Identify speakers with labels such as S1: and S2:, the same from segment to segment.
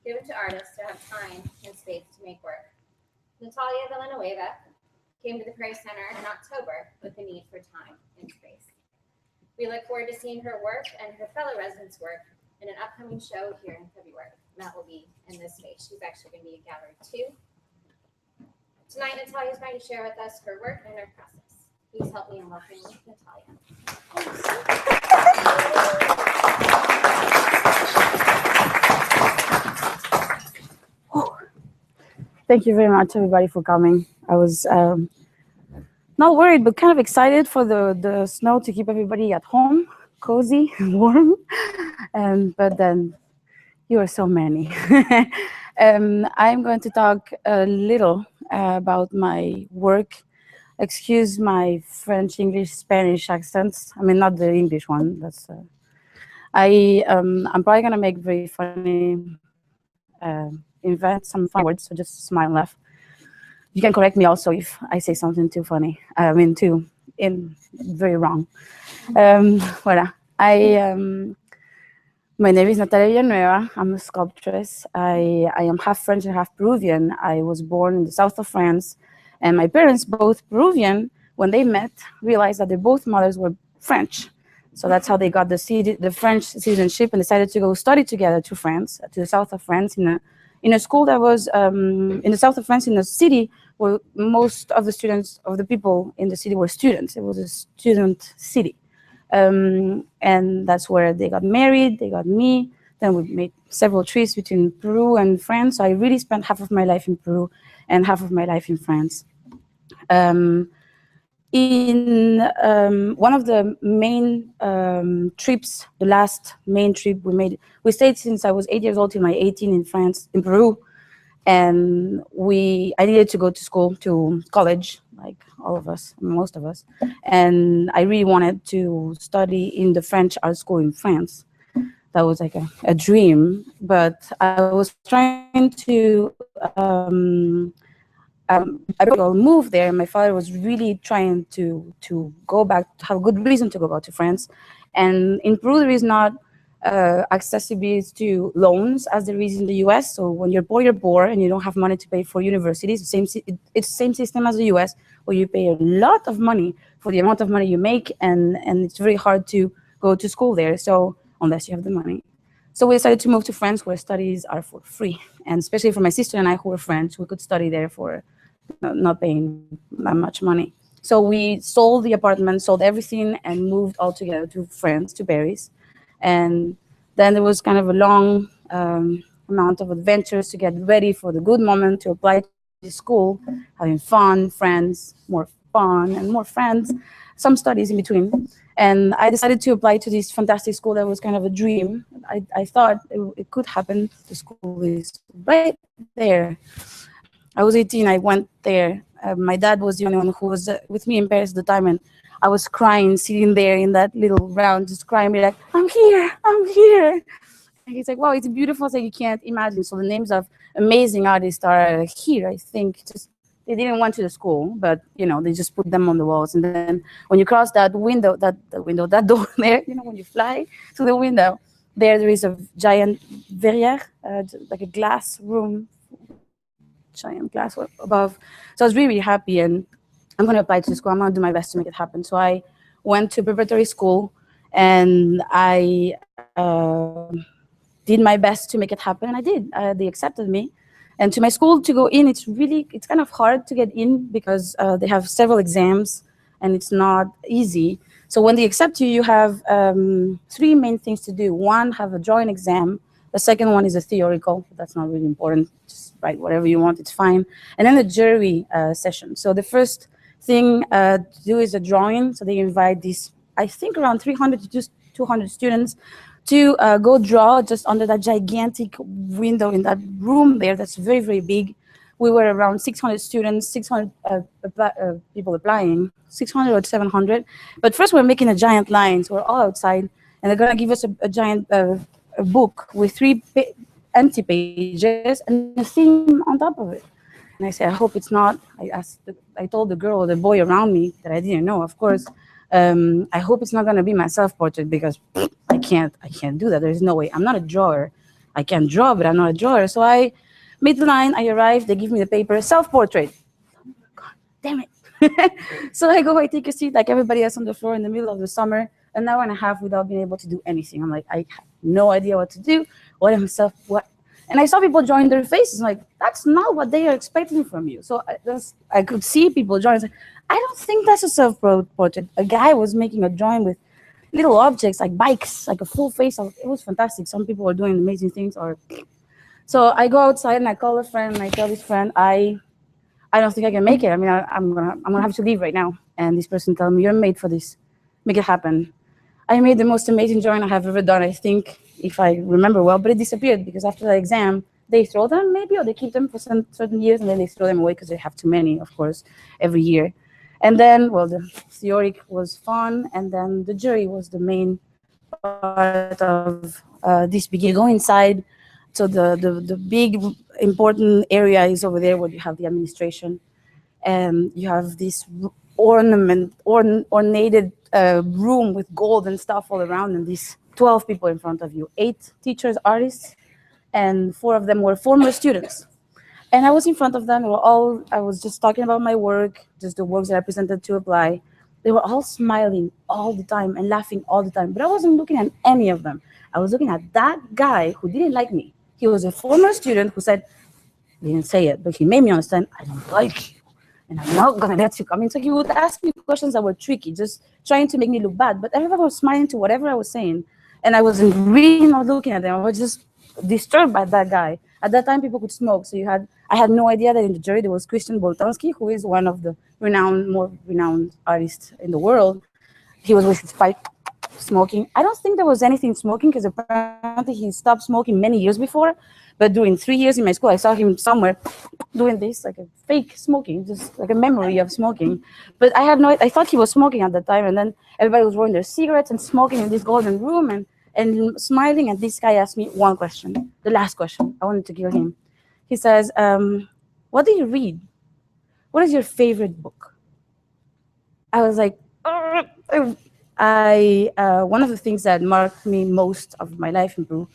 S1: given to artists to have time and space to make work. Natalia Villanueva came to the Prairie Center in October with the need for time and space. We look forward to seeing her work and her fellow residents' work in an upcoming show here in February. And that will be in this space. She's actually going to be in Gallery 2. Tonight, Natalia is going to share with us her work and her process. Please help me in welcoming Natalia.
S2: Thank you very much, everybody, for coming. I was not worried, but kind of excited for the snow to keep everybody at home, cozy and warm. But then you are so many. I'm going to talk a little about my work. Excuse my French, English, Spanish accents. I mean, not the English one. That's I'm probably gonna make very funny, invent some funny words. So just smile and laugh. You can correct me also if I say something too funny. I mean, very wrong. Voilà. My name is Natalia Villanueva. I'm a sculptress. I am half French and half Peruvian. I was born in the south of France, and my parents, both Peruvian, when they met, realized that their both mothers were French. So that's how they got the French citizenship and decided to go study together to France, to the south of France, in a school that was in the south of France, in a city where most of the people in the city were students. It was a student city. And that's where they got married, they got me. Then we made several trips between Peru and France. So I really spent half of my life in Peru and half of my life in France. In one of the main trips, the last main trip we stayed since I was 8 years old till my 18 in France, in Peru. And I needed to go to school, to college, like all of us, most of us. And I really wanted to study in the French art school in France. That was like a dream, but I was trying to move there. My father was really trying to go back, to have a good reason to go back to France. And in Peru, there is not accessibility to loans as there is in the US. So when you're poor and you don't have money to pay for universities, it's the same system as the US, where you pay a lot of money for the amount of money you make, and it's very hard to go to school there, so unless you have the money. So we decided to move to France, where studies are for free. And especially for my sister and I, who were French, we could study there for not paying that much money. So we sold the apartment, sold everything, and moved all together to France, to Paris. And then there was kind of a long amount of adventures to get ready for the good moment to apply to the school, having fun, friends, more fun and more friends, some studies in between. And I decided to apply to this fantastic school that was kind of a dream. I thought it could happen. The school is right there. I was 18, I went there. My dad was the only one who was with me in Paris at the time, and I was crying, sitting there in that little round, just crying, be like, I'm here. And he's like, wow, it's beautiful, so you can't imagine. So the names of amazing artists are here, I think. Just they didn't went to the school, but they just put them on the walls. And then when you cross that window, that door there, when you fly to the window, there is a giant verrière, like a glass room, giant glass above. So I was really, really happy, and I'm going to apply to the school. I'm going to do my best to make it happen. So I went to preparatory school, and I did my best to make it happen, and I did. They accepted me. And to my school, to go in, it's kind of hard to get in because they have several exams, and it's not easy. So when they accept you, you have 3 main things to do. One, have a drawing exam. The second one is a theoretical. That's not really important. Just write whatever you want. It's fine. And then the jury session. So the first thing to do is a drawing. So they invite these, I think, around 300 to 200 students to go draw just under that gigantic window in that room there. That's very, very big. We were around 600 students, 600 people applying, 600 or 700. But first we're making a giant line. So we're all outside, and they're going to give us a giant a book with 3 empty pages and a theme on top of it. And I said, I hope it's not. I told the girl or the boy around me that I didn't know, of course, I hope it's not going to be my self-portrait, because I can't do that. There's no way. I'm not a drawer. I can draw, but I'm not a drawer. So I made the line, I arrived, they give me the paper, self-portrait. God damn it. So I go, I take a seat like everybody else on the floor in the middle of the summer, an hour and a half without being able to do anything. I'm like, I have no idea what to do. What? And I saw people drawing their faces. I'm like, that's not what they are expecting from you. So I could see people drawing. Like, I don't think that's a self-portrait. A guy was making a drawing with little objects like bikes, like a full face. It was fantastic. Some people were doing amazing things. So I go outside and I call a friend and I tell this friend, I don't think I can make it. I mean, I'm gonna have to leave right now. And this person told me, you're made for this. Make it happen. I made the most amazing drawing I have ever done, I think, if I remember well, but it disappeared because after the exam, they throw them maybe, or they keep them for some certain years and then they throw them away because they have too many, of course, every year. And then, well, the theoric was fun, and then the jury was the main part of this beginning. Go inside. So the big important area is over there where you have the administration, and you have this ornated room with gold and stuff all around, and these 12 people in front of you, 8 teachers, artists, and 4 of them were former students. And I was in front of them. I was just talking about my work, just the works that I presented to apply. They were all smiling all the time and laughing all the time, but I wasn't looking at any of them. I was looking at that guy who didn't like me. He was a former student who said, he didn't say it, but he made me understand, I don't like you, and I'm not gonna let you come in. So he would ask me questions that were tricky, just trying to make me look bad, but everybody was smiling to whatever I was saying, and I wasn't really not looking at them. I was just disturbed by that guy. At that time, people could smoke, so I had no idea that in the jury there was Christian Boltanski, who is one of the more renowned artists in the world. He was with his pipe smoking. I don't think there was anything smoking because apparently he stopped smoking many years before. But during 3 years in my school, I saw him somewhere doing this, like a fake smoking, just like a memory of smoking. But I thought he was smoking at that time. And then everybody was rolling their cigarettes and smoking in this golden room and smiling. And this guy asked me one question, the last question. I wanted to kill him. He says, what do you read? What is your favorite book? I was like, one of the things that marked me most of my life in Peru,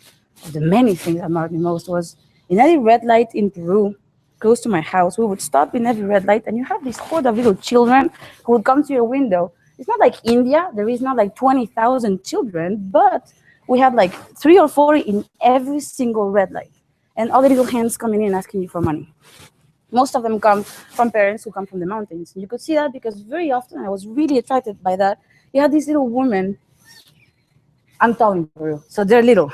S2: the many things that marked me most, was in every red light in Peru, close to my house, we would stop in every red light, and you have this horde of little children who would come to your window. It's not like India. There is not like 20,000 children, but we have like 3 or 4 in every single red light. And all the little hands coming in asking you for money. Most of them come from parents who come from the mountains. You could see that because very often I was really attracted by that. You had these little women, I'm tall in Peru, so they're little.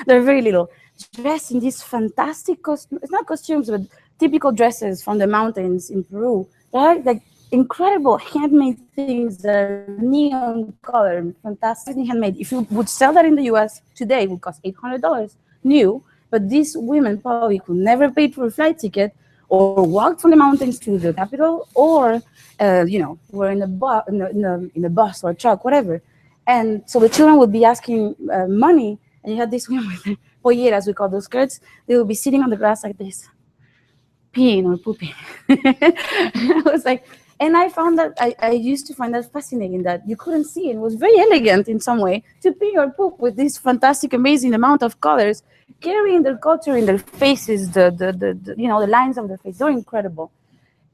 S2: They're very little, dressed in these fantastic costumes. It's not costumes, but typical dresses from the mountains in Peru. They're like incredible handmade things that are neon color, fantastic handmade. If you would sell that in the US today, it would cost $800 new. But these women probably could never pay for a flight ticket or walked from the mountains to the capital, or were in a bus or a truck, whatever. And so the children would be asking money, and you had these women with their polleras, we call those skirts. They would be sitting on the grass like this, peeing or pooping. I was like, and I found that I used to find that fascinating that you couldn't see it. It was very elegant in some way to pee or poop with this fantastic, amazing amount of colors, carrying their culture in their faces, the lines of their face. They're incredible.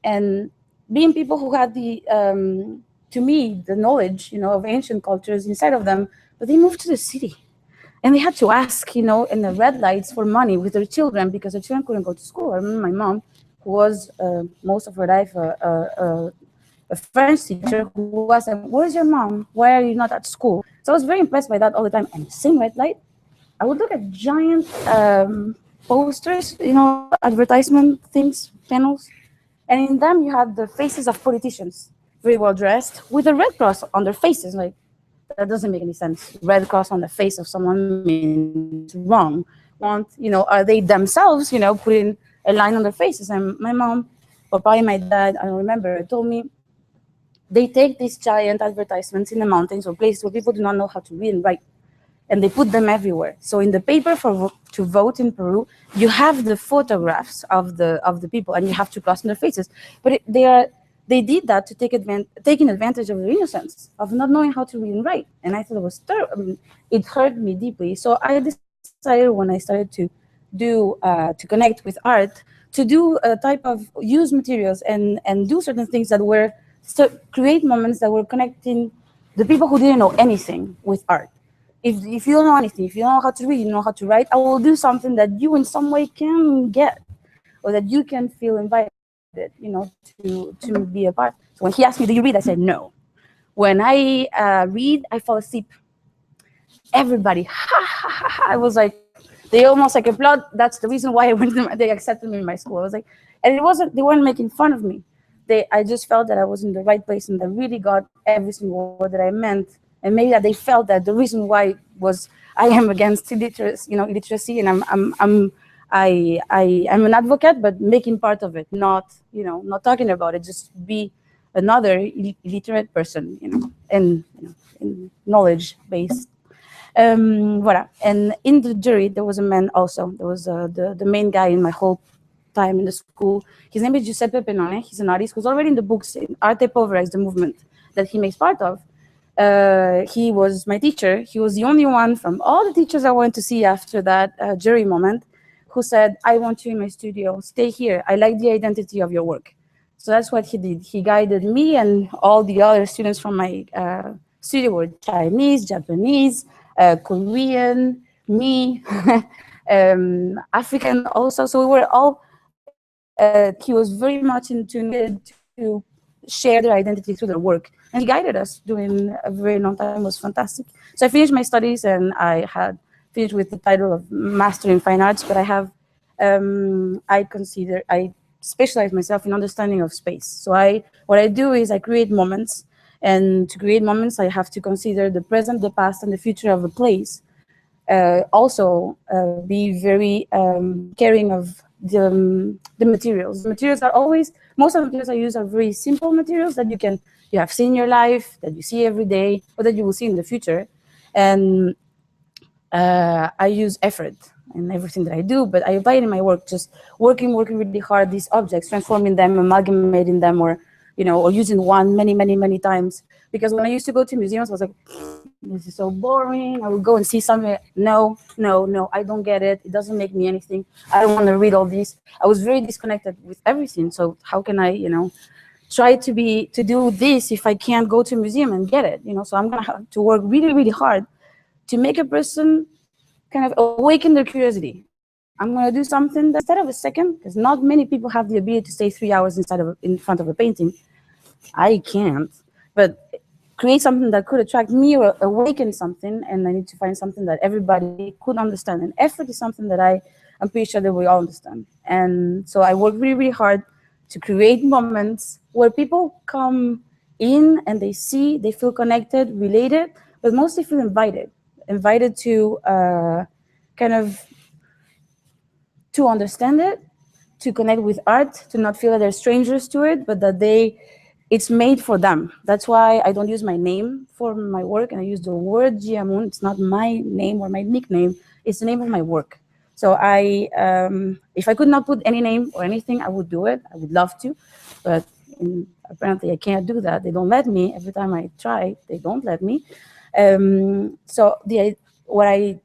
S2: And being people who had to me, the knowledge, of ancient cultures inside of them, but they moved to the city. And they had to ask, in the red lights for money with their children because their children couldn't go to school. I remember my mom, who was most of her life a French teacher, who asked them, "Where's your mom? Why are you not at school?" So I was very impressed by that all the time. And the same red light, I would look at giant posters, advertisement things, panels, and in them you have the faces of politicians, very well dressed, with a red cross on their faces. Like, that doesn't make any sense. Red cross on the face of someone means wrong. Are they themselves, putting a line on their faces? And my mom, or probably my dad, I don't remember, told me they take these giant advertisements in the mountains or places where people do not know how to read and write, and they put them everywhere. So in the paper to vote in Peru, you have the photographs of the people, and you have to cross on their faces. But they did that to taking advantage of their innocence, of not knowing how to read and write. And I thought it was terrible. It hurt me deeply. So I decided decided when I started to do to connect with art, to do a type of use materials and do certain things that were create moments that were connecting the people who didn't know anything with art. If you don't know anything, if you don't know how to read, you know how to write, I will do something that you in some way can get, or that you can feel invited, to be a part. So when he asked me, "Do you read?" I said no. When I read, I fall asleep. Everybody, ha ha ha ha! I was like, they almost like applaud. That's the reason why I went. They accepted me in my school. I was like, and it wasn't. They weren't making fun of me. I just felt that I was in the right place and I really got every single word that I meant. And maybe that they felt that the reason why was I am against illiteracy, and I'm an advocate, but making part of it, not talking about it, just be another illiterate person, in knowledge based. Voilà. And in the jury, there was a man also. There was the main guy in my whole time in the school. His name is Giuseppe Pennone. He's an artist who's already in the books. Arte Povera is the movement that he makes part of. He was my teacher. He was the only one from all the teachers I went to see after that jury moment who said, "I want you in my studio. Stay here. I like the identity of your work." So that's what he did. He guided me, and all the other students from my studio were Chinese, Japanese, Korean, me, African also. So we were all, he was very much in tune to share their identity through their work. And he guided us during a very long time. It was fantastic. So I finished my studies and I had finished with the title of Master in Fine Arts, but I specialize myself in understanding of space. So what I do is I create moments, and to create moments, I have to consider the present, the past, and the future of a place. Also, be very caring of the materials. The materials are always, most of the materials I use are very simple materials that you have seen in your life, that you see every day, or that you will see in the future. And I use effort in everything that I do, but I apply it in my work, just working really hard, these objects, transforming them, amalgamating them, or using one many times. Because when I used to go to museums, I was like, this is so boring. I would go and see something. No, I don't get it. It doesn't make me anything. I don't want to read all these. I was very disconnected with everything. So how can I, try to do this if I can't go to a museum and get it? So I'm gonna have to work really hard to make a person kind of awaken their curiosity. I'm gonna do something that instead of a second, because not many people have the ability to stay 3 hours in front of a painting. I can't, but create something that could attract me or awaken something, and I need to find something that everybody could understand. And effort is something that I'm pretty sure that we all understand. And so I work really hard to create moments where people come in and they feel connected, related, but mostly feel invited to kind of to understand it, to connect with art, to not feel that they're strangers to it, but that it's made for them. That's why I don't use my name for my work, and I use the word Geamoon. It's not my name or my nickname. It's the name of my work. So if I could not put any name or anything, I would do it. I would love to, but apparently I can't do that. They don't let me. Every time I try, they don't let me. So what I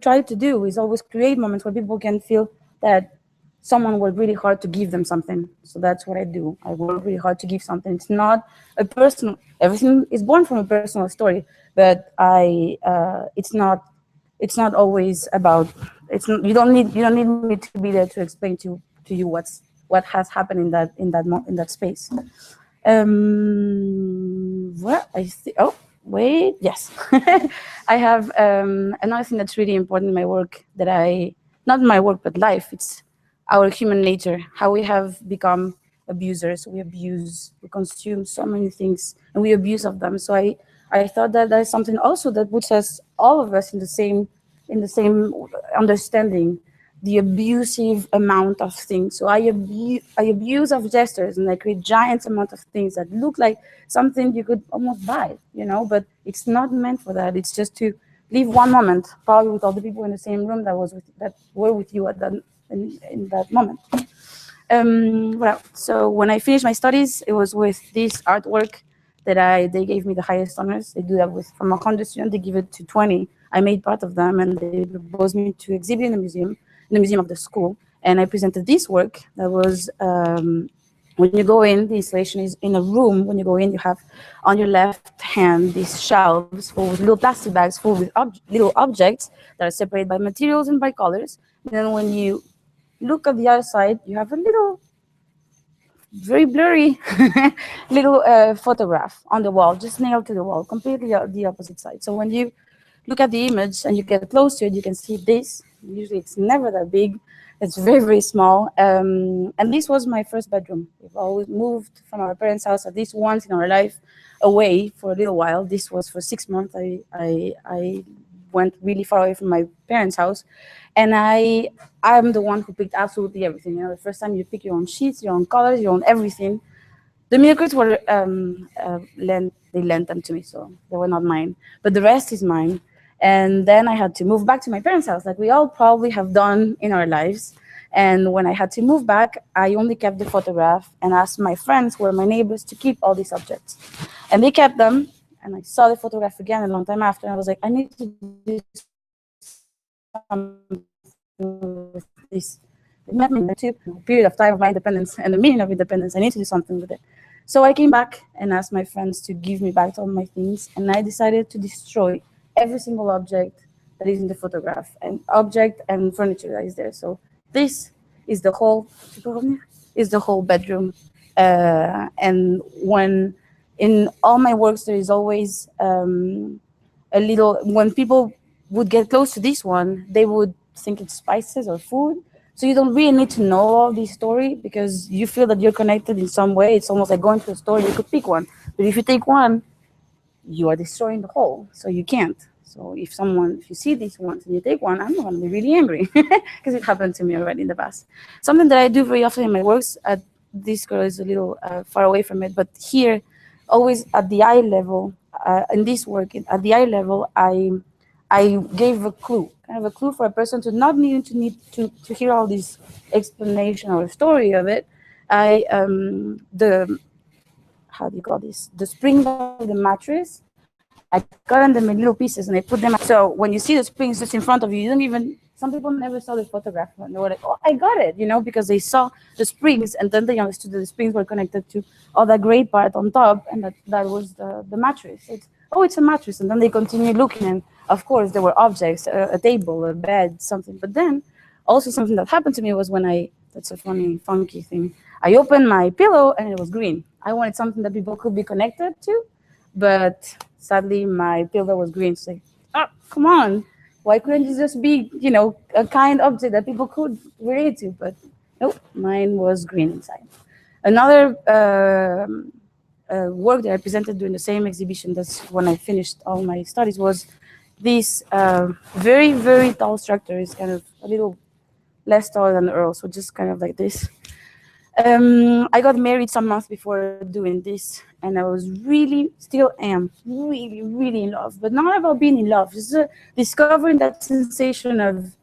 S2: try to do is always create moments where people can feel that someone worked really hard to give them something. So that's what I do. I work really hard to give something. It's not a personal. Everything is born from a personal story, but it's not always about. You don't need me to be there to explain to you what has happened in that space. Oh wait, yes, I have another thing that's really important in my work not in my work but life. It's our human nature, how we have become abusers. We consume so many things, and we abuse of them. So I thought that there's something also that puts all of us in the same understanding, the abusive amount of things. So I abuse of gestures, and I create giant amount of things that look like something you could almost buy, but it's not meant for that. It's just to live one moment, probably with all the people in the same room that were with you at that in that moment. Well, so when I finished my studies, it was with this artwork that they gave me the highest honors. They do that from 100 students, they give it to 20 I made part of them, and they proposed me to exhibit in the museum of the school. And I presented this work that was, when you go in, the installation is in a room. When you go in, you have on your left hand these shelves full with little plastic bags full with little objects that are separated by materials and by colors. And then when you look at the other side, you have a little, very blurry little photograph on the wall, just nailed to the wall, completely the opposite side. So when you look at the image and you get close to it, you can see this. Usually it's never that big. It's very, very small. And this was my first bedroom. We've always moved from our parents' house at least once in our life away for a little while. This was for 6 months. I went really far away from my parents' house. And I'm the one who picked absolutely everything. You know, the first time you pick your own sheets, your own colors, your own everything. The miracles were they lent them to me, so they were not mine. But the rest is mine. And then I had to move back to my parents' house, like we all probably have done in our lives. And when I had to move back, I only kept the photograph and asked my friends, who were my neighbors, to keep all these objects. And they kept them. And I saw the photograph again a long time after, and I was like, I need to do something with this. It met me in the period of time of my independence and the meaning of independence. I need to do something with it. So I came back and asked my friends to give me back all my things, and I decided to destroy every single object that is in the photograph, and object and furniture that is there. So this is the whole bedroom. And when in all my works, there is always a little, when people would get close to this one, they would think it's spices or food. So you don't really need to know all the story because you feel that you're connected in some way. It's almost like going to a store, you could pick one. But if you take one, you are destroying the whole. So you can't. So if you see these ones and you take one, I'm going to be really angry because it happened to me already in the past. Something that I do very often in my works, this girl is a little far away from it, but here, always at the eye level, in this work, at the eye level, I gave a clue, kind of a clue for a person to not need to hear all this explanation or story of it. The how do you call this? The springs of the mattress, I cut them in little pieces and I put them. So when you see the springs just in front of you, you don't even. Some people never saw the photograph and they were like, "Oh, I got it," because they saw the springs and then they understood that the springs were connected to all that great part on top, and that was the mattress. It's a mattress, and then they continue looking, and of course there were objects, a table, a bed, something. But then also something that happened to me was that's a funny, funky thing. I opened my pillow and it was green. I wanted something that people could be connected to, but sadly my pillow was green. So like, oh, come on. Why couldn't it just be, a kind object that people could relate to? But nope, mine was green inside. Another work that I presented during the same exhibition, that's when I finished all my studies, was this very, very tall structure. It's kind of a little less tall than the Earl, so just kind of like this. I got married some months before doing this, and I was really, still am, really, really in love. But not about being in love, just discovering that sensation of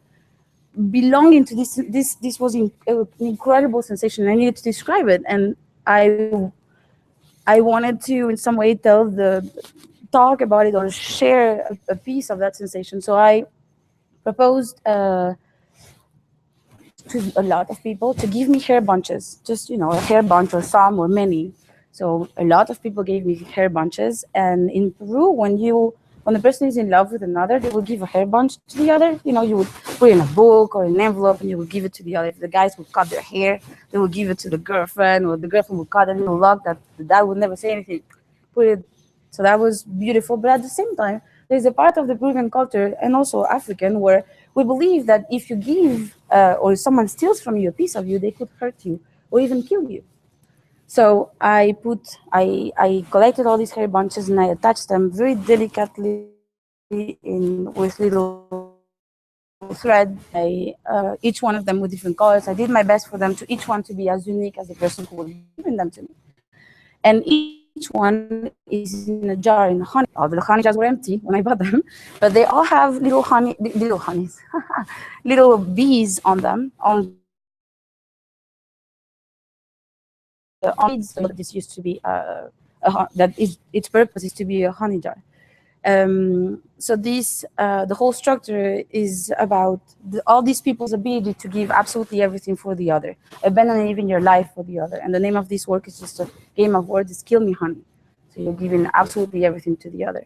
S2: belonging to this. This was an incredible sensation. I needed to describe it, and I wanted to, in some way, talk about it or share a piece of that sensation. So I proposed to a lot of people to give me hair bunches, just a hair bunch or some or many. So a lot of people gave me hair bunches, and in Peru, when the person is in love with another, they will give a hair bunch to the other. You would put it in a book or an envelope, and you would give it to the other. If the guys would cut their hair, they would give it to the girlfriend, or the girlfriend would cut a little lock that the dad would never say anything. Put it. So that was beautiful, but at the same time, there's a part of the Peruvian culture and also African where we believe that if you give or someone steals from you a piece of you, they could hurt you or even kill you. So I collected all these hair bunches and I attached them very delicately with little thread. Each one of them with different colors. I did my best for them each one to be as unique as the person who would give them to me. And each one is in a jar in honey. All the honey jars were empty when I bought them, but they all have little honeys, little bees on them. This used to be its purpose is to be a honey jar. So this, the whole structure is about all these people's ability to give absolutely everything for the other, abandoning even your life for the other. And the name of this work is just a game of words. It's "Kill Me, Honey." So you're giving absolutely everything to the other.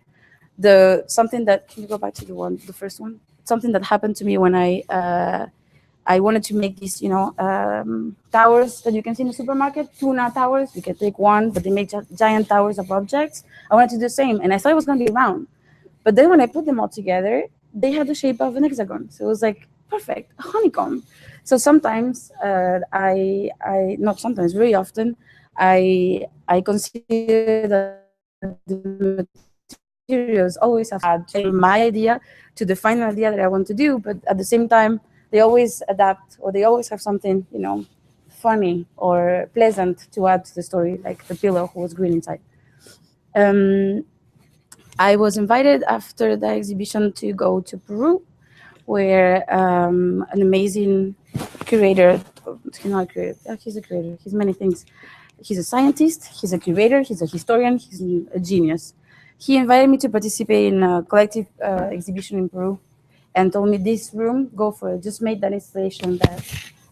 S2: Something that, can you go back to the first one? Something that happened to me when I wanted to make these, towers that you can see in the supermarket, tuna towers. You can take one, but they make giant towers of objects. I wanted to do the same, and I thought it was going to be round. But then when I put them all together, they had the shape of an hexagon. So it was like perfect, a honeycomb. So sometimes not sometimes, very often, I consider that the materials always have had my idea to the final idea that I want to do, but at the same time, they always adapt, or they always have something, funny or pleasant to add to the story, like the pillow who was green inside. I was invited after the exhibition to go to Peru, where an amazing curator, he's not a curator, he's a curator, he's many things. He's a scientist, he's a curator, he's a historian, he's a genius. He invited me to participate in a collective exhibition in Peru and told me, this room, go for it. Just make that installation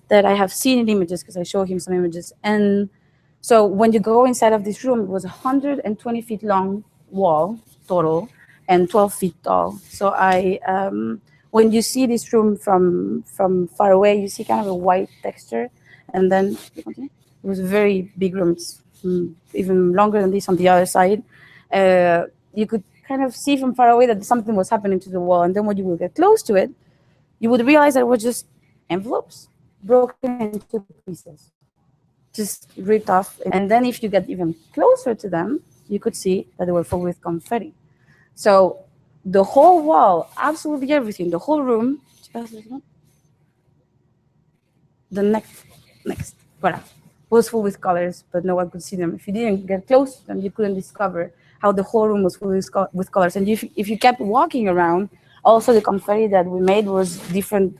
S2: that I have seen in images, because I showed him some images. And so when you go inside of this room, it was 120 feet long wall total and 12 feet tall. So when you see this room from far away, you see kind of a white texture. And then it was a very big room. It's even longer than this on the other side. You could kind of see from far away that something was happening to the wall. And then when you would get close to it, you would realize that it was just envelopes broken into pieces, just ripped off. And then if you get even closer to them, you could see that they were full with confetti. So the whole wall, absolutely everything, the whole room, the next, voilà, was full with colors, but no one could see them. If you didn't get close to them, you couldn't discover how the whole room was full with colors. And if you kept walking around, also the confetti that we made was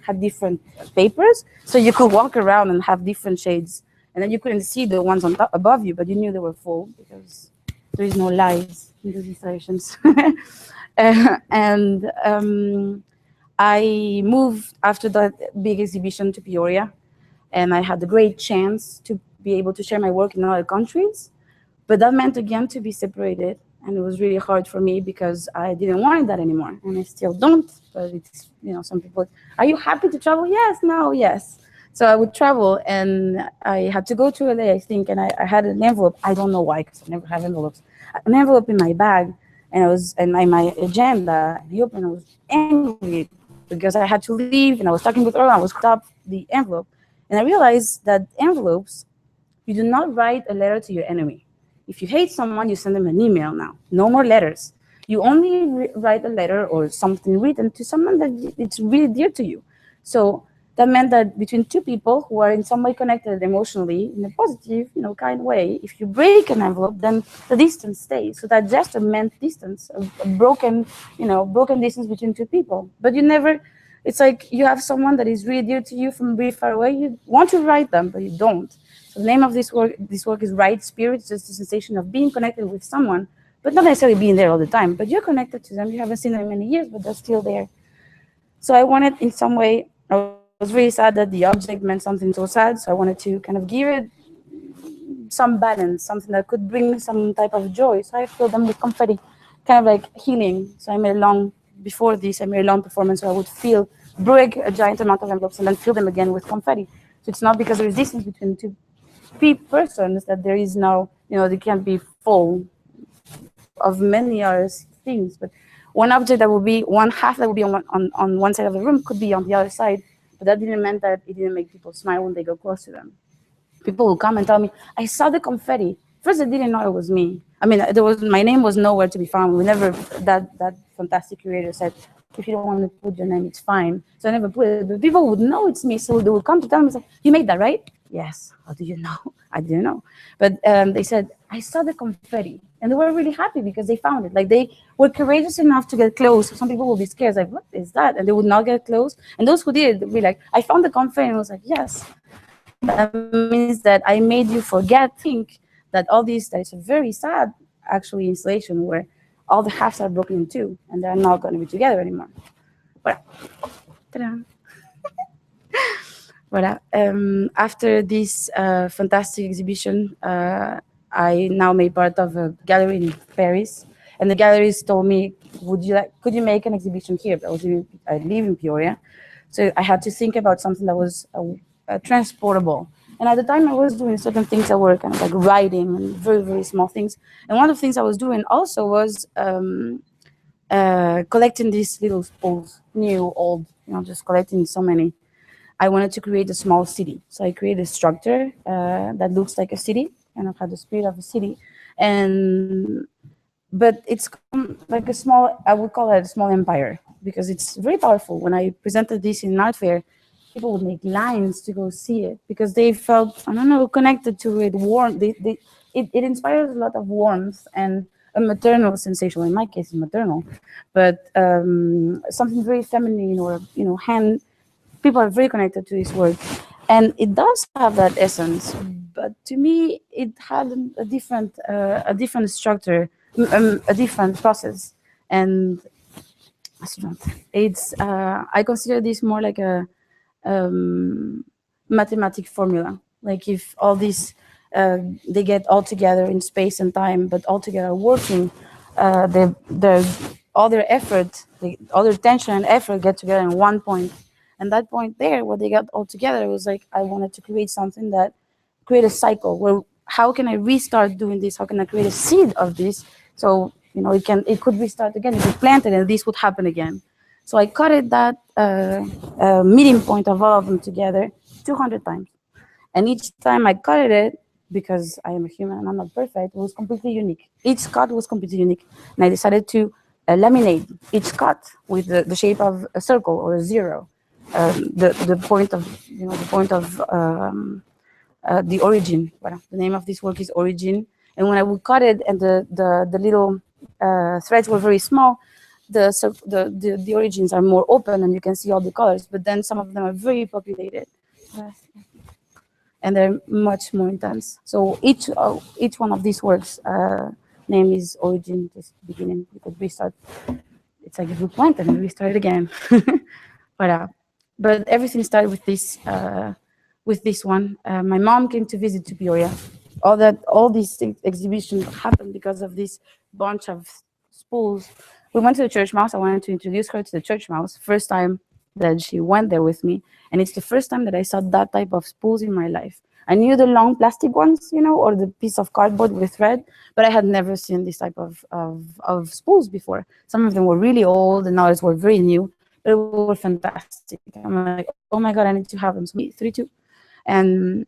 S2: had different papers, so you could walk around and have different shades. And then you couldn't see the ones on top above you, but you knew they were full because there is no lies in these installations. And I moved after that big exhibition to Peoria, and I had the great chance to be able to share my work in other countries. But that meant, again, to be separated. And it was really hard for me because I didn't want that anymore. And I still don't. But it's, some people, are you happy to travel? Yes, no, yes. So I would travel, and I had to go to LA, I think, and I had an envelope. I don't know why, because I never have envelopes. An envelope in my bag, and my agenda. And I opened, I was angry because I had to leave, and I was talking with her, and I was up the envelope. And I realized that envelopes, you do not write a letter to your enemy. If you hate someone, you send them an email now. No more letters. You only write a letter or something written to someone that it's really dear to you. So that meant that between two people who are in some way connected emotionally, in a positive, kind way, if you break an envelope, then the distance stays. So that gesture meant distance, a broken distance between two people. But you never, it's like you have someone that is really dear to you from very far away. You want to write them, but you don't. So the name of this work is Right Spirit, just the sensation of being connected with someone, but not necessarily being there all the time. But you're connected to them. You haven't seen them in many years, but they're still there. So I wanted, in some way, I was really sad that the object meant something so sad. So I wanted to kind of give it some balance, something that could bring some type of joy. So I filled them with confetti, kind of like healing. So I made a long performance where I would break a giant amount of envelopes and then fill them again with confetti. So it's not because there is distance between two persons that there is no, they can't be full of many other things. But one object that will be one half that will be on one side of the room could be on the other side. But that didn't mean that it didn't make people smile when they go close to them. People will come and tell me, I saw the confetti. First, I didn't know it was me. I mean, my name was nowhere to be found. We never, that fantastic curator said, if you don't want to put your name, it's fine. So I never put it, but people would know it's me. So they would come to tell me, say, you made that, right? Yes. How do you know? I didn't know. But they said, I saw the confetti. And they were really happy because they found it. Like, they were courageous enough to get close. Some people will be scared, like, what is that? And they would not get close. And those who did, would be like, I found the confetti. And I was like, yes. That means that I made you think that all these, that it's a very sad, actually, installation where all the halves are broken in two, and they're not going to be together anymore. Voilà. Ta-da. Voilà. After this fantastic exhibition, I now made part of a gallery in Paris, and the galleries told me, could you make an exhibition here? I live in Peoria, so I had to think about something that was transportable. And at the time, I was doing certain things at work, kind of like writing and very, very small things. And one of the things I was doing also was collecting these little spools, new, old, just collecting so many. I wanted to create a small city. So I created a structure that looks like a city, kind of had the spirit of a city. But it's like a small, I would call it a small empire, because it's very powerful. When I presented this in an art fair, people would make lines to go see it because they felt, I don't know, connected to it, warm. It inspires a lot of warmth and a maternal sensation. In my case, it's maternal, but something very feminine, or people are very connected to this work, and it does have that essence. But to me, it had a different structure, a different process, and it's I consider this more like a mathematic formula. Like if all these they get all together in space and time, but all together working, all their effort, all their attention and effort get together in one point. And that point there, what they got all together was like, I wanted to create something that create a cycle where how can I restart doing this? How can I create a seed of this? So it could restart again. If you plant it, and this would happen again. So I cut it that meeting point of all of them together 200 times. And each time I cut it, because I am a human and I'm not perfect, it was completely unique. Each cut was completely unique. And I decided to laminate each cut with the shape of a circle or a zero. The point of the origin. Well, the name of this work is Origin. And when I would cut it, and the little threads were very small, the origins are more open, and you can see all the colors. But then some of them are very populated, and they're much more intense. So each one of these works name is Origin, just beginning. You could restart. It's like if you plant and restart again. But everything started with this one. My mom came to visit to Peoria. All these exhibitions happened because of this bunch of spools. We went to the church mouse. I wanted to introduce her to the church mouse. First time that she went there with me, and it's the first time that I saw that type of spools in my life. I knew the long plastic ones, or the piece of cardboard with thread, but I had never seen this type of spools before. Some of them were really old, and others were very new. They were fantastic. I'm like, oh my God, I need to have them. So 3, 2. And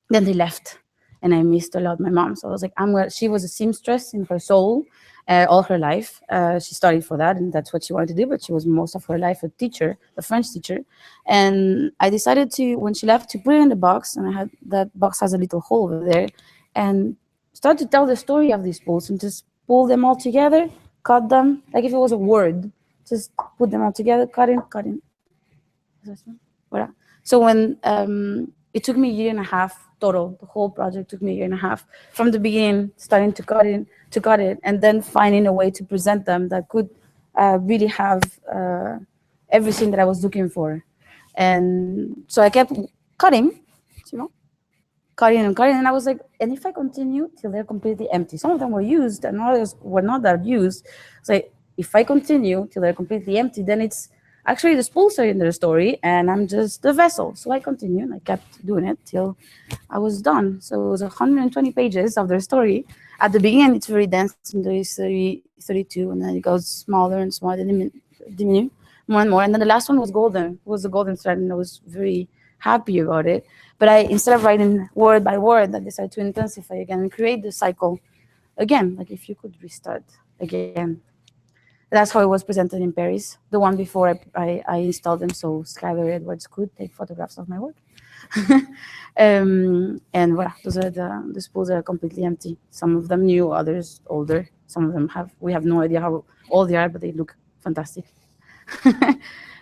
S2: then they left, and I missed a lot my mom. So I was like, she was a seamstress in her soul all her life. She studied for that, and that's what she wanted to do, but she was most of her life a teacher, a French teacher. And I decided to, when she left, to put it in the box, and that box has a little hole over there, and start to tell the story of these spools, and just pull them all together, cut them, like if it was a word. Just put them all together, cut in. Voilà. So when it took me a year and a half total, the whole project took me a year and a half from the beginning, starting to cut it, and then finding a way to present them that could really have everything that I was looking for. And so I kept cutting, cutting, and I was like, and if I continue till they're completely empty, some of them were used and others were not that used. So if I continue till they're completely empty, then it's actually the spools are in their story, and I'm just the vessel. So I continued, and I kept doing it till I was done. So it was 120 pages of their story. At the beginning, it's very dense, and there is 32, and then it goes smaller and smaller, then diminish more and more. And then the last one was golden. It was a golden thread, and I was very happy about it. But instead of writing word by word, I decided to intensify again and create the cycle again, like if you could restart again. That's how it was presented in Paris. The one before I installed them so Skylar Edwards could take photographs of my work. And voilà, those are the spools that are completely empty. Some of them new, others older. Some of them we have no idea how old they are, but they look fantastic.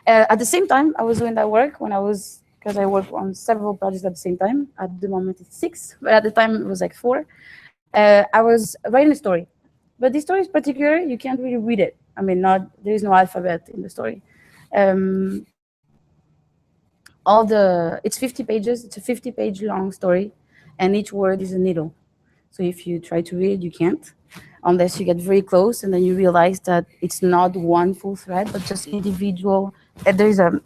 S2: At the same time, I was doing that work because I work on several projects at the same time. At the moment, it's 6, but at the time it was like 4. I was writing a story. But the story is particular. You can't really read it. I mean, not there is no alphabet in the story. Um, it's 50 pages. It's a 50-page long story, and each word is a needle. So if you try to read, you can't, unless you get very close, and then you realize that it's not one full thread, but just individual. There is a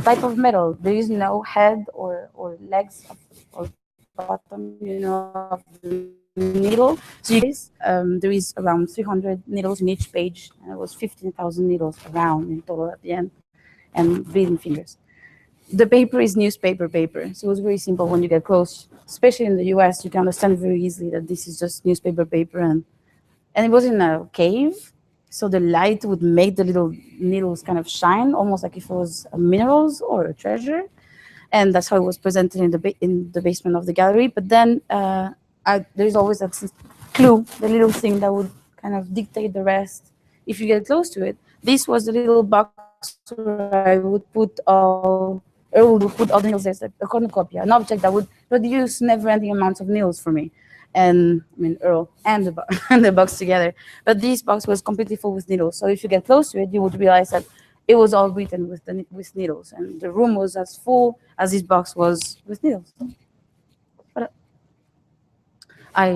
S2: type of metal. There is no head or legs or bottom, of the needle. So there is around 300 needles in each page, and it was 15,000 needles around in total at the end, and bleeding fingers. The paper is newspaper paper, so it was very simple when you get close. Especially in the U.S., you can understand very easily that this is just newspaper paper, and it was in a cave, so the light would make the little needles kind of shine, almost like if it was a minerals or a treasure, and that's how it was presented in the basement of the gallery. But then there's always that clue, the little thing that would kind of dictate the rest if you get close to it. This was the little box where I would put Earl would put all the needles. There's a cornucopia, an object that would produce never-ending amounts of needles for me. And I mean Earl and and the box together. But this box was completely full with needles. So if you get close to it, you would realize that it was all written with needles, and the room was as full as this box was with needles. But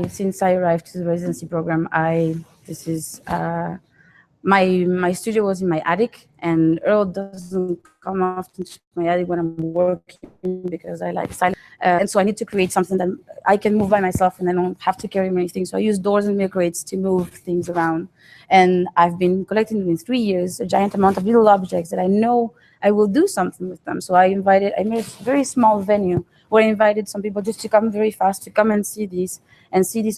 S2: since I arrived to the residency program, this is my studio was in my attic, and Earl doesn't come often to my attic when I'm working because I like silence. And so I need to create something that I can move by myself and I don't have to carry many things. So I use doors and milk crates to move things around. And I've been collecting in 3 years a giant amount of little objects that I know I will do something with them. So I made a very small venue where I invited some people just to come very fast, to come and see this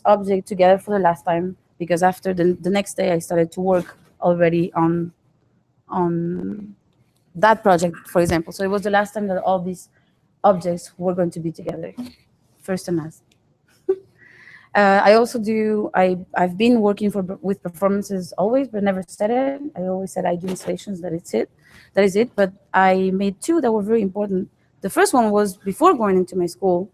S2: object together for the last time. Because after the next day, I started to work already on that project, for example. So it was the last time that all these objects were going to be together, first and last. I also I've been working with performances always, but never said it. I always said I do installations, that is it. But I made two that were very important. The first one was before going into my school,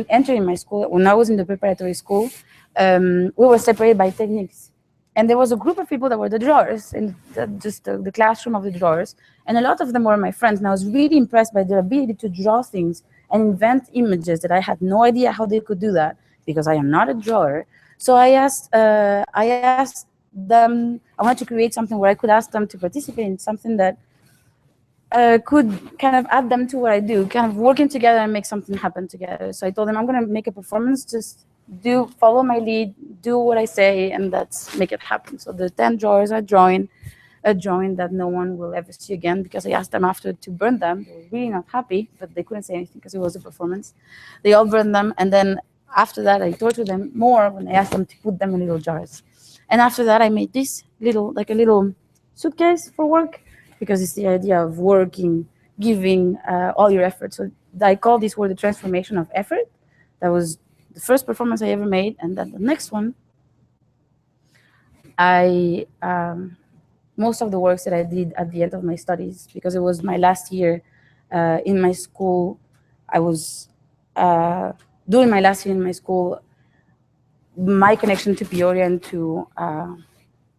S2: entering my school, when I was in the preparatory school, we were separated by techniques. And there was a group of people that were the drawers, in the classroom of the drawers. And a lot of them were my friends. And I was really impressed by their ability to draw things and invent images that I had no idea how they could do that, because I am not a drawer. So I asked them, I wanted to create something where I could ask them to participate in something that could kind of add them to what I do, kind of working together and make something happen together. So I told them, I'm going to make a performance, just follow my lead, do what I say, and let's make it happen. So the 10 drawers are drawing a drawing that no one will ever see again, because I asked them after to burn them. They were really not happy, but they couldn't say anything because it was a performance. They all burned them, and then after that, I tortured them more when I asked them to put them in little jars. And after that, I made this a little suitcase for work, because it's the idea of working, giving all your effort. So I call this word the transformation of effort. That was the first performance I ever made. And then the next one, most of the works that I did at the end of my studies, because it was my last year in my school. I was doing my last year in my school. My connection to Peoria and to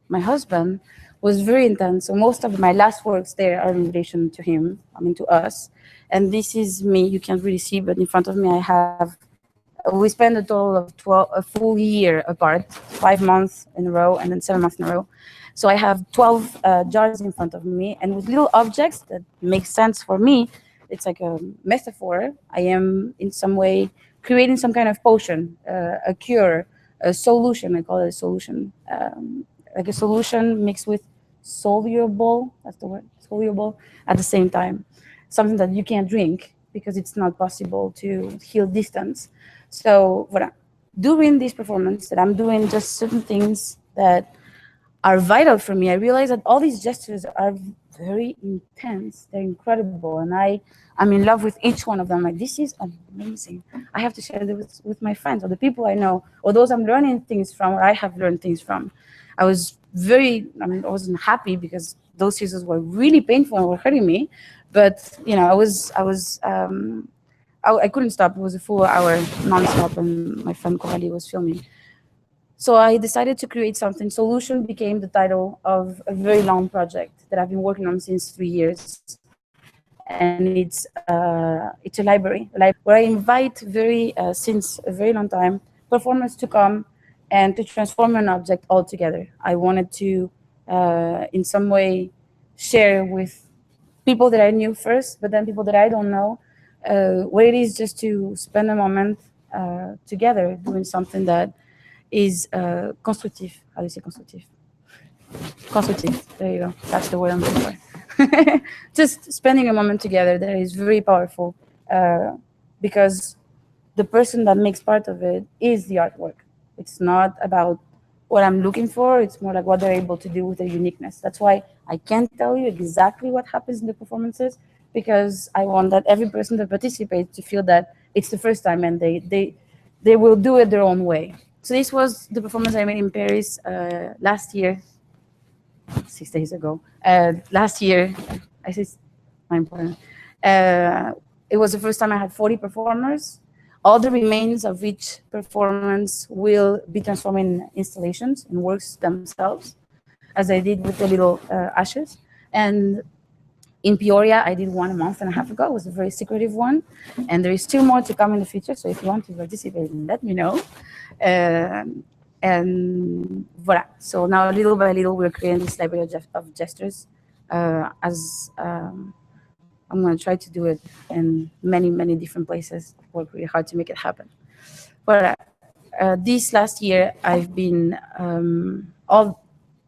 S2: my husband was very intense. So most of my last works there are in relation to him, to us. And this is me. You can't really see, but in front of me I have, we spent a total of a full year apart, 5 months in a row, and then 7 months in a row. So I have 12 jars in front of me, and with little objects that make sense for me. It's like a metaphor. I am in some way creating some kind of potion, a cure, a solution. I call it a solution. Like a solution mixed with soluble, that's the word, soluble, at the same time. Something that you can't drink because it's not possible to heal distance. So during this performance that I'm doing just certain things that are vital for me, I realize that all these gestures are very intense. They're incredible. And I'm in love with each one of them. Like, this is amazing. I have to share this with my friends or the people I know, or those I'm learning things from, or I have learned things from. I wasn't happy because those seasons were really painful and were hurting me. But, I couldn't stop. It was a full hour nonstop, and my friend Coralie was filming. So I decided to create something. Solution became the title of a very long project that I've been working on since 3 years. And it's a library where I invite since a very long time performers to come and to transform an object altogether. I wanted to, in some way, share with people that I knew first, but then people that I don't know, what it is just to spend a moment together doing something that is constructive. How do you say constructive? Constructive. There you go. That's the word I'm looking for. Just spending a moment together that is very powerful, because the person that makes part of it is the artwork. It's not about what I'm looking for. It's more like what they're able to do with their uniqueness. That's why I can't tell you exactly what happens in the performances, because I want that every person that participates to feel that it's the first time and they will do it their own way. So this was the performance I made in Paris last year, 6 days ago. Last year, I say not important. It was the first time I had 40 performers. All the remains of each performance will be transformed in installations, in works themselves, as I did with the little ashes. And in Peoria, I did one a month and a half ago. It was a very secretive one. And there is still more to come in the future. So if you want to participate, let me know. And voila. So now, little by little, we're creating this library of gestures. I'm going to try to do it in many, many different places. Work really hard to make it happen. But this last year, I've been all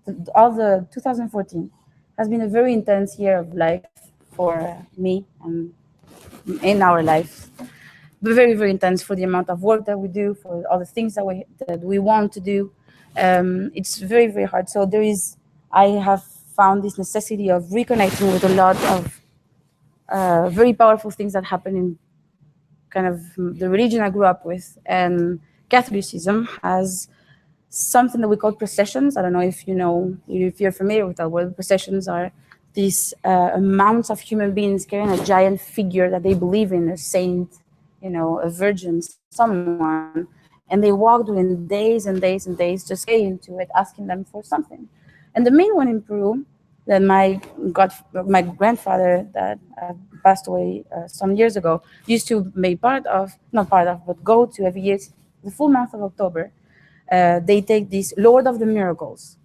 S2: the 2014 has been a very intense year of life for me and in our life. Very, very intense for the amount of work that we do, for all the things that we want to do. It's very, very hard. So I have found this necessity of reconnecting with a lot of very powerful things that happen in kind of the religion I grew up with. And Catholicism has something that we call processions. I don't know if you're familiar with that word. Processions are these amounts of human beings carrying a giant figure that they believe in, a saint, a virgin, someone, and they walk during days and days and days just praying to it, asking them for something. And the main one in Peru that my grandfather that passed away some years ago used to be not part of, but go to every year, the full month of October. They take this Lord of the Miracles,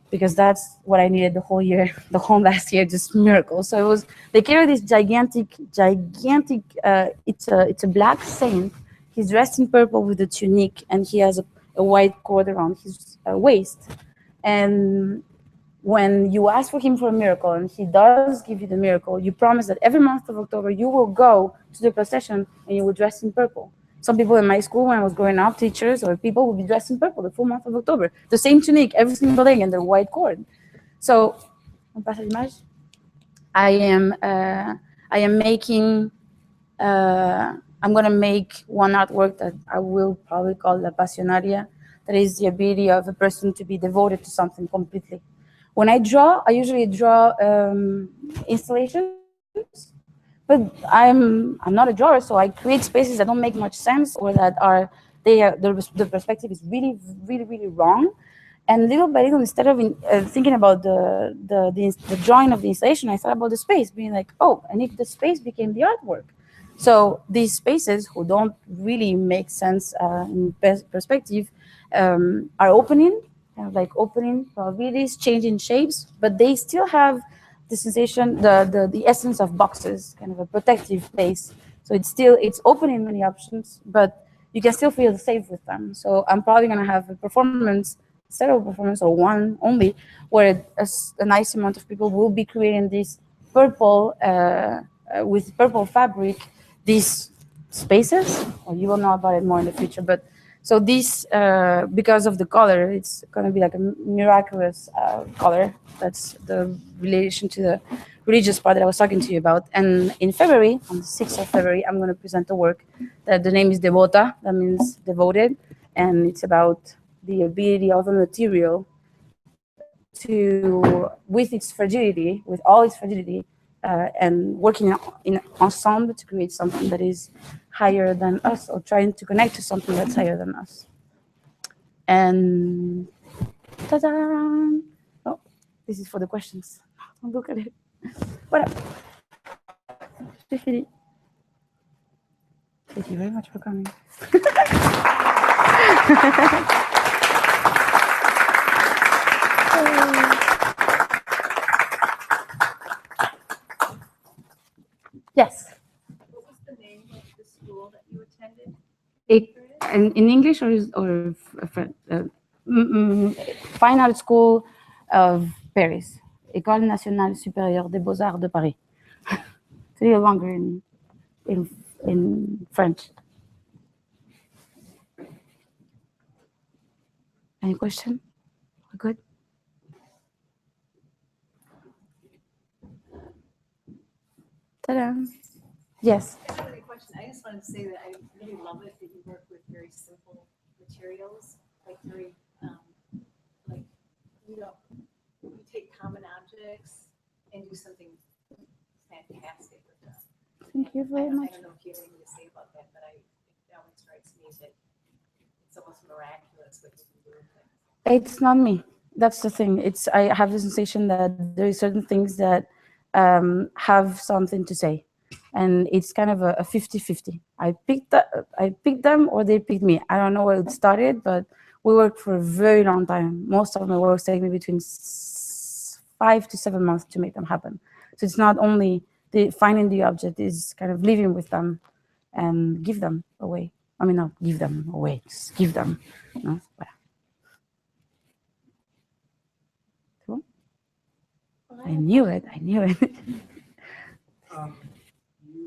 S2: because that's what I needed the whole year, the whole last year, just miracles. So they carry this gigantic. It's a black saint. He's dressed in purple with a tunic, and he has a white cord around his waist. And when you ask for him for a miracle, and he does give you the miracle, you promise that every month of October you will go to the procession and you will dress in purple. Some people in my school, when I was growing up, teachers or people would be dressed in purple the full month of October. The same tunic every single day and the white cord. So, I am making, I'm going to make one artwork that I will probably call La Pasionaria. That is the ability of a person to be devoted to something completely. When I draw, I usually draw installations. But I'm not a drawer, so I create spaces that don't make much sense, or that the perspective is really, really, really wrong. And little by little, instead of thinking about the drawing of the installation, I thought about the space, being like, oh, and if the space became the artwork. So these spaces, who don't really make sense in perspective, are opening, kind of like opening probabilities, changing shapes, but they still have the sensation, the essence of boxes, kind of a protective place. So it's open in many options, but you can still feel safe with them. So I'm probably going to have a performance, several performance, or one only, where a nice amount of people will be creating this purple, with purple fabric, these spaces. Or you will know about it more in the future, but so this, because of the color, it's going to be like a miraculous color. That's the relation to the religious part that I was talking to you about. And in February, on the 6th of February, I'm going to present a work that the name is Devota, that means devoted. And it's about the ability of a material to, with its fragility, with all its fragility, and working in ensemble to create something that is higher than us, or trying to connect to something that's higher than us. And ta-da! Oh, this is for the questions. Don't look at it. Voilà. C'est fini. Thank you very much for coming. Yes.
S3: What was the name of the school that you attended?
S2: In English or Fine Art School of Paris, École Nationale Supérieure des Beaux-Arts de Paris. It's a little longer in French. Any question? We're good? Ta-da! Yes.
S3: I don't have any question. I just wanted to say that I really love it that you work with very simple materials, like very, like, you take common objects and do something fantastic with them.
S2: Thank you very much.
S3: I don't know if you have anything to say about that, but it always strikes me that it's almost miraculous what you can do with things.
S2: It's not me. That's the thing. I have the sensation that there are certain things that have something to say, and it's kind of a 50-50. I picked them or they picked me. I don't know where it started, but we worked for a very long time. Most of my works take me between 5 to 7 months to make them happen. So it's not only finding the object, is kind of living with them and give them away. I mean, not give them away, just give them. No? Voilà. I knew it.
S4: You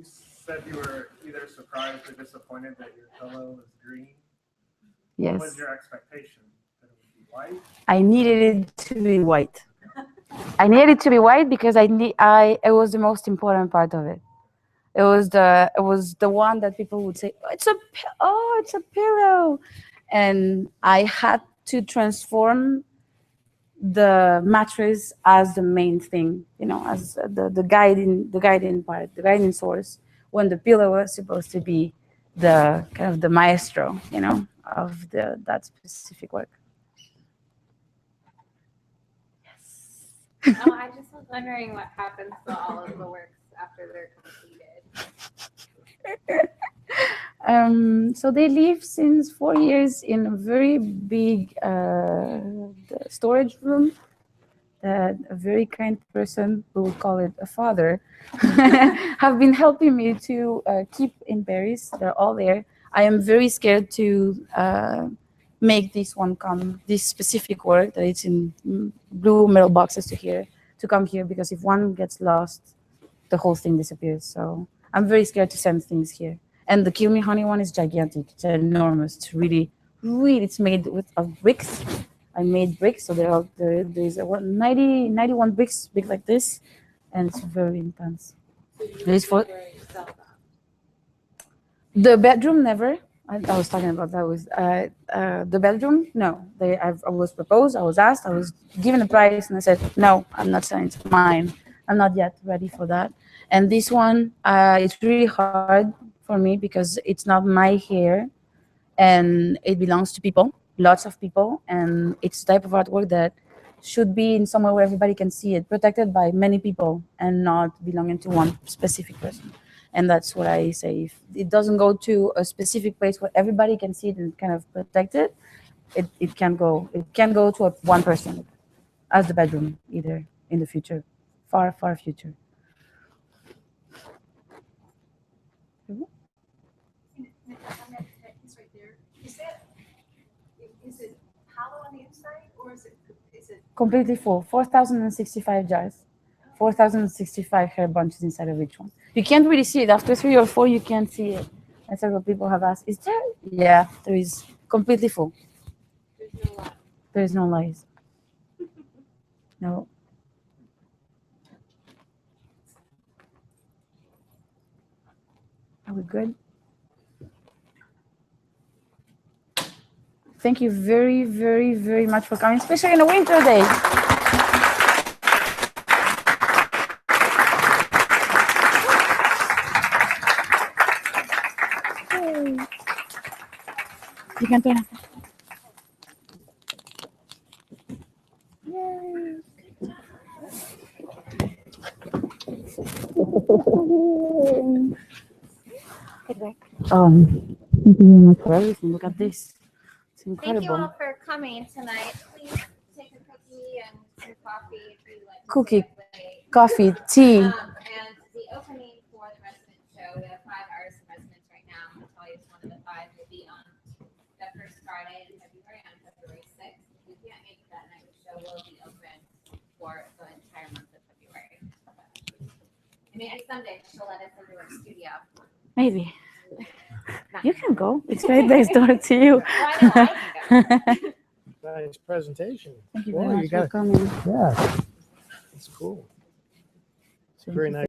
S4: said you were either surprised or disappointed that your pillow was green.
S2: Yes.
S4: What was your expectation? That it would be white?
S2: I needed it to be white. I needed it to be white because it was the most important part of it. It was the one that people would say, it's a pillow. And I had to transform the mattress as the main thing, as the guiding part, the guiding source, when the pillow was supposed to be the kind of the maestro, of that specific work. Yes.
S1: Oh, I just was wondering what happens to all of the works after they're completed.
S2: So they live since 4 years in a very big storage room that a very kind person, we would call it a father, have been helping me to keep in Paris. They're all there. I am very scared to make this specific work that it's in blue metal boxes to come here, because if one gets lost, the whole thing disappears. So I'm very scared to send things here. And the Kill Me Honey one is gigantic. It's enormous. It's really, it's made of bricks. I made bricks, so there's 91 bricks big like this, and it's very intense. There's for the bedroom, never. I was talking about that was the bedroom. No, I was proposed. I was asked. I was given a price, and I said no. I'm not selling. It's mine. I'm not yet ready for that. And this one, it's really hard for me because it's not my hair, and it belongs to people. Lots of people, and it's the type of artwork that should be in somewhere where everybody can see it, protected by many people and not belonging to one specific person. And that's what I say. If it doesn't go to a specific place where everybody can see it and kind of protect it, it can go to one person as the bedroom, either in the future, far, far future.
S3: It's right there. Is it hollow on the inside, or is it
S2: completely full? 4,065 jars, 4,065 hair bunches inside of each one. You can't really see it. After 3 or 4, you can't see it. And several people have asked, is there? Yeah, there is. Completely full. There's no lies. No. Are we good? Thank you very, very, very much for coming, especially in a winter day. You can turn. Thank you very much for everything. Look at this. It's
S1: Thank you
S2: incredible.
S1: all for coming tonight. Please take a cookie and some coffee if you like. to
S2: Cookie.
S1: stay up late.
S2: Coffee, tea.
S1: And the opening for the resident show, we have 5 artists and residents right now. Natalia is one of the 5. Will be on the first Friday in February, on February 6th. If you can't make that night, the show will be open for the entire month of February. And maybe someday she'll let us into her studio.
S2: Maybe. You can go. It's right next door to you.
S1: Oh, I know, I can go.
S5: Nice presentation.
S2: Thank you
S5: Boy,
S2: very much
S5: got
S2: for coming.
S5: Yeah, it's cool. It's
S2: Thank
S5: very
S2: you
S5: nice.